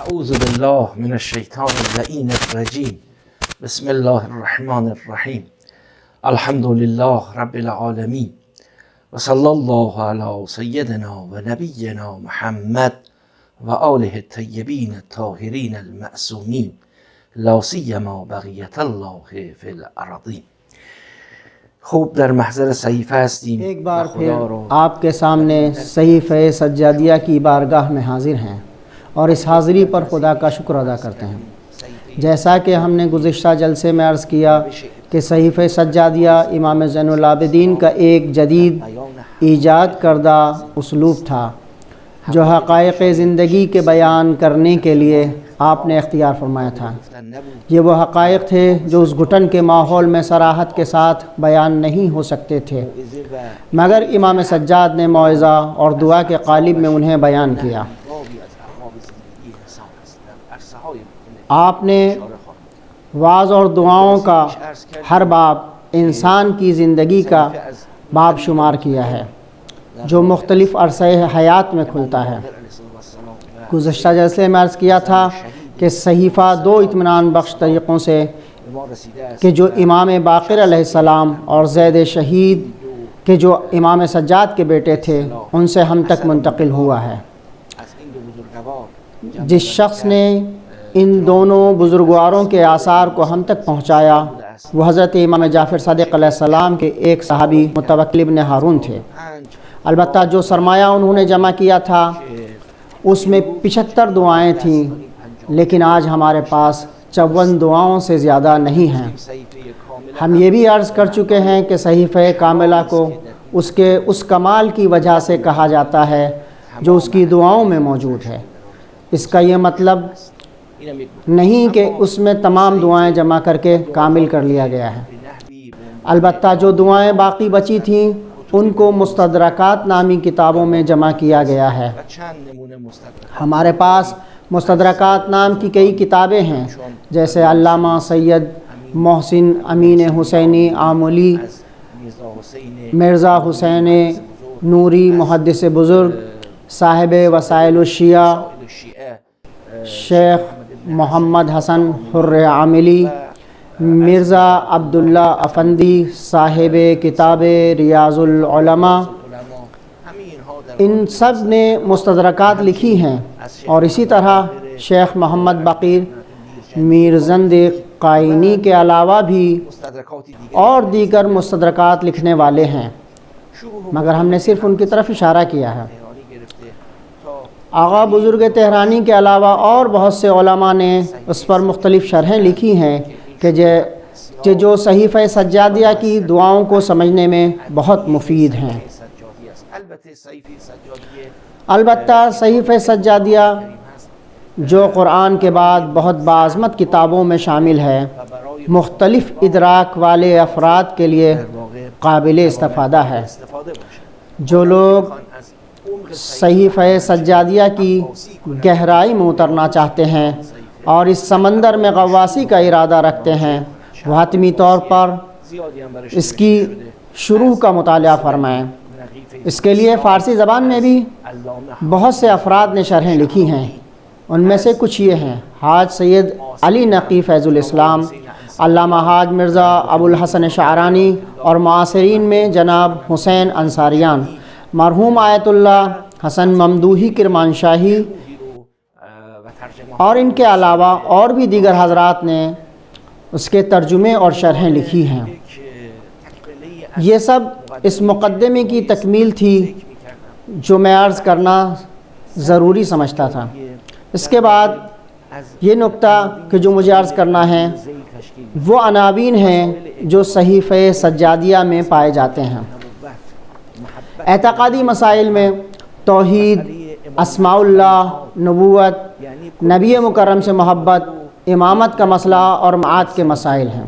اعوذ باللہ من الشیطان اللعین الرجیم بسم اللہ الرحمن الرحیم الحمد للہ رب العالمین وصلی اللہ علی سیدنا و نبینا محمد و آلہ الطیبین الطاہرین المعصومین لا سیما بقیت اللہ فی الارضین. خوب در محضر صحیفہ ہستیم. ایک بار پھر آپ کے سامنے صحیفہ سجادیہ کی بارگاہ میں حاضر ہیں اور اس حاضری پر خدا کا شکر ادا کرتے ہیں. جیسا کہ ہم نے گزشتہ جلسے میں عرض کیا کہ صحیفہ سجادیہ امام زین العابدین کا ایک جدید ایجاد کردہ اسلوب تھا جو حقائق زندگی کے بیان کرنے کے لیے آپ نے اختیار فرمایا تھا. یہ وہ حقائق تھے جو اس گھٹن کے ماحول میں صراحت کے ساتھ بیان نہیں ہو سکتے تھے، مگر امام سجاد نے موعظہ اور دعا کے قالب میں انہیں بیان کیا. آپ نے وعظ اور دعاؤں کا ہر باب انسان کی زندگی کا باب شمار کیا ہے جو مختلف عرصہ حیات میں کھلتا ہے. گزشتہ جلسے میں عرض کیا تھا کہ صحیفہ دو اطمینان بخش طریقوں سے کہ جو امام باقر علیہ السلام اور زید شہید کے جو امام سجاد کے بیٹے تھے ان سے ہم تک منتقل ہوا ہے. جس شخص نے ان دونوں بزرگواروں کے آثار کو ہم تک پہنچایا وہ حضرت امام جعفر صادق علیہ السلام کے ایک صحابی متوکل ابن ہارون تھے. البتہ جو سرمایہ انہوں نے جمع کیا تھا اس میں 75 دعائیں تھیں، لیکن آج ہمارے پاس 54 دعاؤں سے زیادہ نہیں ہیں. ہم یہ بھی عرض کر چکے ہیں کہ صحیفہ کاملہ کو اس کمال کی وجہ سے کہا جاتا ہے جو اس کی دعاؤں میں موجود ہے. اس کا یہ مطلب نہیں کہ اس میں تمام دعائیں جمع کر کے کامل کر لیا گیا ہے. البتہ جو دعائیں باقی بچی تھیں ان کو مستدرکات نامی کتابوں میں جمع کیا گیا ہے. ہمارے پاس مستدرکات نام کی کئی کتابیں ہیں جیسے علامہ سید محسن امین حسینی آملی، مرزا حسین نوری محدث بزرگ، صاحب وسائل الشیعہ شیخ محمد حسن حر عاملی، مرزا عبداللہ افندی صاحب کتاب ریاض العلماء. ان سب نے مستدرکات لکھی ہیں اور اسی طرح شیخ محمد بقیر میرزند قائنی کے علاوہ بھی اور دیگر مستدرکات لکھنے والے ہیں، مگر ہم نے صرف ان کی طرف اشارہ کیا ہے. آغا بزرگ تہرانی کے علاوہ اور بہت سے علماء نے اس پر مختلف شرحیں لکھی ہیں کہ جو صحیفہ سجادیہ کی دعاؤں کو سمجھنے میں بہت مفید ہیں. البتہ صحیفہ سجادیہ جو قرآن کے بعد بہت باعظمت کتابوں میں شامل ہے مختلف ادراک والے افراد کے لیے قابل استفادہ ہے. جو لوگ صحیفہ سجادیہ کی گہرائی میں اترنا چاہتے ہیں اور اس سمندر میں غواصی کا ارادہ رکھتے ہیں وہ حتمی طور پر اس کی شروع کا مطالعہ فرمائیں. اس کے لیے فارسی زبان میں بھی بہت سے افراد نے شرحیں لکھی ہیں. ان میں سے کچھ یہ ہیں: حاج سید علی نقی فیض الاسلام، علامہ حاج مرزا ابو الحسن شعرانی اور معاصرین میں جناب حسین انصاریان، مرحوم آیت اللہ حسن ممدوحی کرمانشاہی، اور ان کے علاوہ اور بھی دیگر حضرات نے اس کے ترجمے اور شرحیں لکھی ہیں. یہ سب اس مقدمے کی تکمیل تھی جو میں عرض کرنا ضروری سمجھتا تھا. اس کے بعد یہ نکتہ کہ جو مجھے عرض کرنا ہے وہ عناوین ہیں جو صحیفہ سجادیہ میں پائے جاتے ہیں. اعتقادی مسائل میں توحید، اسماء اللہ، نبوت، نبی مکرم سے محبت، امامت کا مسئلہ اور معاد کے مسائل ہیں.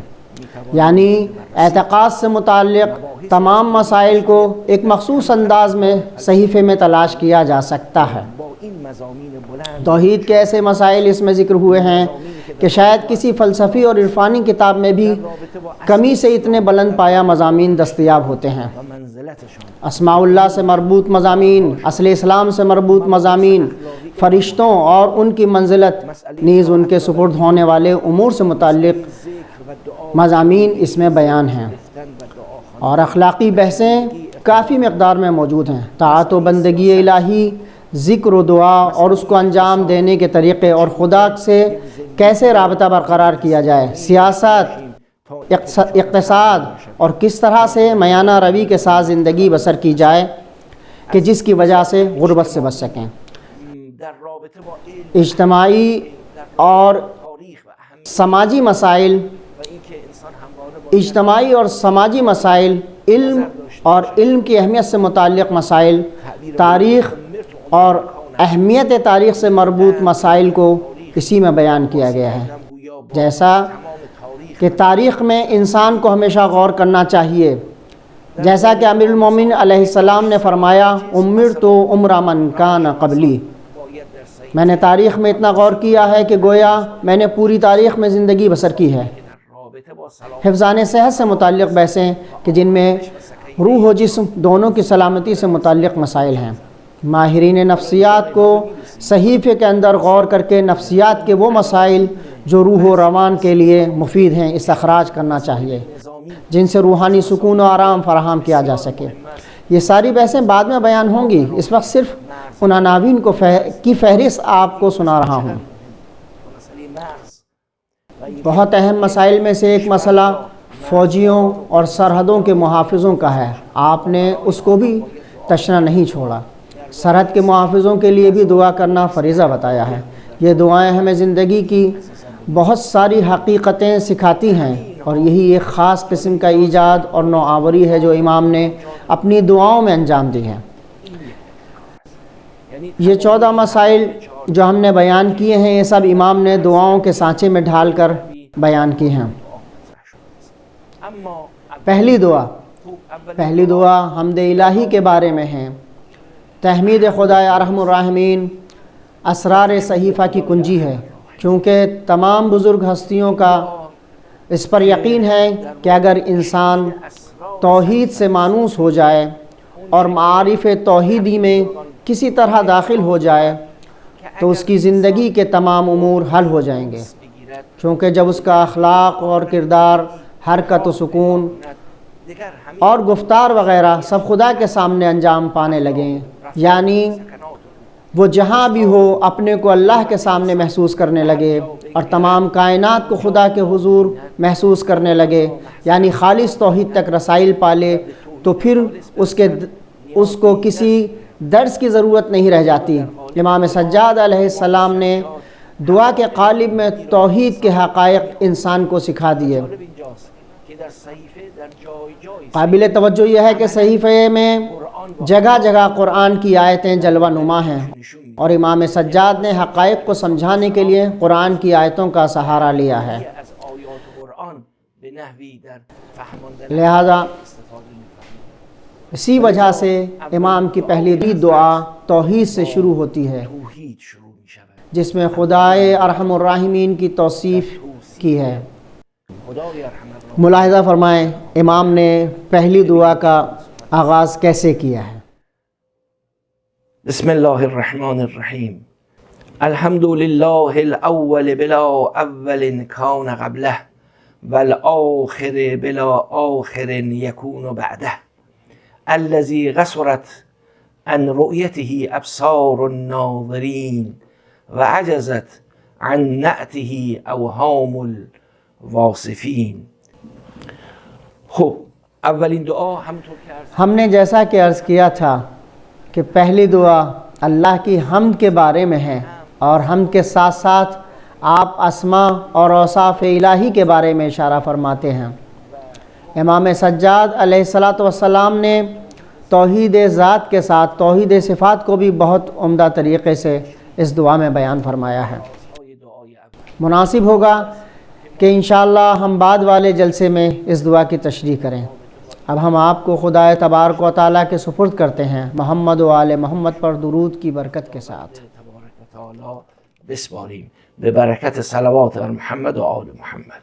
یعنی اعتقاد سے متعلق تمام مسائل کو ایک مخصوص انداز میں صحیفے میں تلاش کیا جا سکتا ہے. توحید کے ایسے مسائل اس میں ذکر ہوئے ہیں کہ شاید کسی فلسفی اور عرفانی کتاب میں بھی کمی سے اتنے بلند پایہ مضامین دستیاب ہوتے ہیں. اسماء اللہ سے مربوط مضامین، اصل اسلام سے مربوط مضامین، فرشتوں اور ان کی منزلت، نیز ان کے سپرد ہونے والے امور سے متعلق مضامین اس میں بیان ہیں، اور اخلاقی بحثیں کافی مقدار میں موجود ہیں۔ طاعت و بندگی الہی، ذکر و دعا اور اس کو انجام دینے کے طریقے، اور خدا سے کیسے رابطہ برقرار کیا جائے، سیاست، اقتصاد، اور کس طرح سے میانہ روی کے ساتھ زندگی بسر کی جائے کہ جس کی وجہ سے غربت سے بچ سکیں۔ اجتماعی اور سماجی مسائل، علم اور علم کی اہمیت سے متعلق مسائل، تاریخ اور اہمیت تاریخ سے مربوط مسائل کو اسی میں بیان کیا گیا ہے، جیسا کہ تاریخ میں انسان کو ہمیشہ غور کرنا چاہیے، جیسا کہ امیر المومنین علیہ السلام نے فرمایا، امرت عمر من کان قبلی، میں نے تاریخ میں اتنا غور کیا ہے کہ گویا میں نے پوری تاریخ میں زندگی بسر کی ہے۔ حفظان صحت سے متعلق بحثیں کہ جن میں روح و جسم دونوں کی سلامتی سے متعلق مسائل ہیں۔ ماہرین نفسیات کو صحیفے کے اندر غور کر کے نفسیات کے وہ مسائل جو روح و روان کے لیے مفید ہیں استخراج کرنا چاہیے، جن سے روحانی سکون و آرام فراہم کیا جا سکے۔ یہ ساری بحثیں بعد میں بیان ہوں گی، اس وقت صرف ان عناوین کی فہرست آپ کو سنا رہا ہوں۔ بہت اہم مسائل میں سے ایک مسئلہ فوجیوں اور سرحدوں کے محافظوں کا ہے، آپ نے اس کو بھی تشنا نہیں چھوڑا۔ سرحد کے محافظوں کے لیے بھی دعا کرنا فریضہ بتایا ہے۔ یہ دعائیں ہمیں زندگی کی بہت ساری حقیقتیں سکھاتی ہیں، اور یہی ایک خاص قسم کا ایجاد اور نوآوری ہے جو امام نے اپنی دعاؤں میں انجام دی ہے۔ یہ 14 مسائل جو ہم نے بیان کیے ہیں، یہ سب امام نے دعاؤں کے سانچے میں ڈھال کر بیان کی ہیں۔ پہلی دعا حمد الہی کے بارے میں ہے۔ تحمید خدا ارحم الراحمین اسرار صحیفہ کی کنجی ہے، کیونکہ تمام بزرگ ہستیوں کا اس پر یقین ہے کہ اگر انسان توحید سے مانوس ہو جائے اور معارف توحیدی میں کسی طرح داخل ہو جائے تو اس کی زندگی کے تمام امور حل ہو جائیں گے، کیونکہ جب اس کا اخلاق اور کردار، حرکت و سکون اور گفتار وغیرہ سب خدا کے سامنے انجام پانے لگیں، یعنی وہ جہاں بھی ہو اپنے کو اللہ کے سامنے محسوس کرنے لگے اور تمام کائنات کو خدا کے حضور محسوس کرنے لگے، یعنی خالص توحید تک رسائل پالے، تو پھر اس کو کسی درس کی ضرورت نہیں رہ جاتی۔ امام سجاد علیہ السلام نے دعا کے قالب میں توحید کے حقائق انسان کو سکھا دیے۔ قابل توجہ یہ ہے کہ صحیفے میں جگہ جگہ قرآن کی آیتیں جلوہ نما ہیں، اور امام سجاد نے حقائق کو سمجھانے کے لیے قرآن کی آیتوں کا سہارا لیا ہے۔ لہذا اسی وجہ سے امام کی پہلی دعا توحید سے شروع ہوتی ہے، جس میں خدائے ارحم الراحمین کی توصیف کی ہے۔ ملاحظہ فرمائیں امام نے پہلی دعا کا آغاز کیسے کیا ہے۔ بسم اللہ الرحمن الرحیم، الحمد للہ الاول بلا اول کان قبلہ والآخر بلا آخر یکون بعدہ الذي غصرت عن رؤيته أبصار الناظرين وعجزت عن نأته أوهام الواصفين۔ اولین دعا ہم نے جیسا کہ عرض کیا تھا کہ پہلی دعا اللہ کی حمد کے بارے میں ہے، اور حمد کے ساتھ ساتھ آپ اسماء اور اوصاف الہی کے بارے میں اشارہ فرماتے ہیں۔ امام سجاد علیہ السلام نے توحید ذات کے ساتھ توحید صفات کو بھی بہت عمدہ طریقے سے اس دعا میں بیان فرمایا ہے۔ مناسب ہوگا کہ انشاءاللہ ہم بعد والے جلسے میں اس دعا کی تشریح کریں۔ اب ہم آپ کو خدا تبارک و تعالیٰ کے سپرد کرتے ہیں محمد و آل محمد پر درود کی برکت کے ساتھ۔ بسپاریم به برکت صلوات بر محمد و آل محمد۔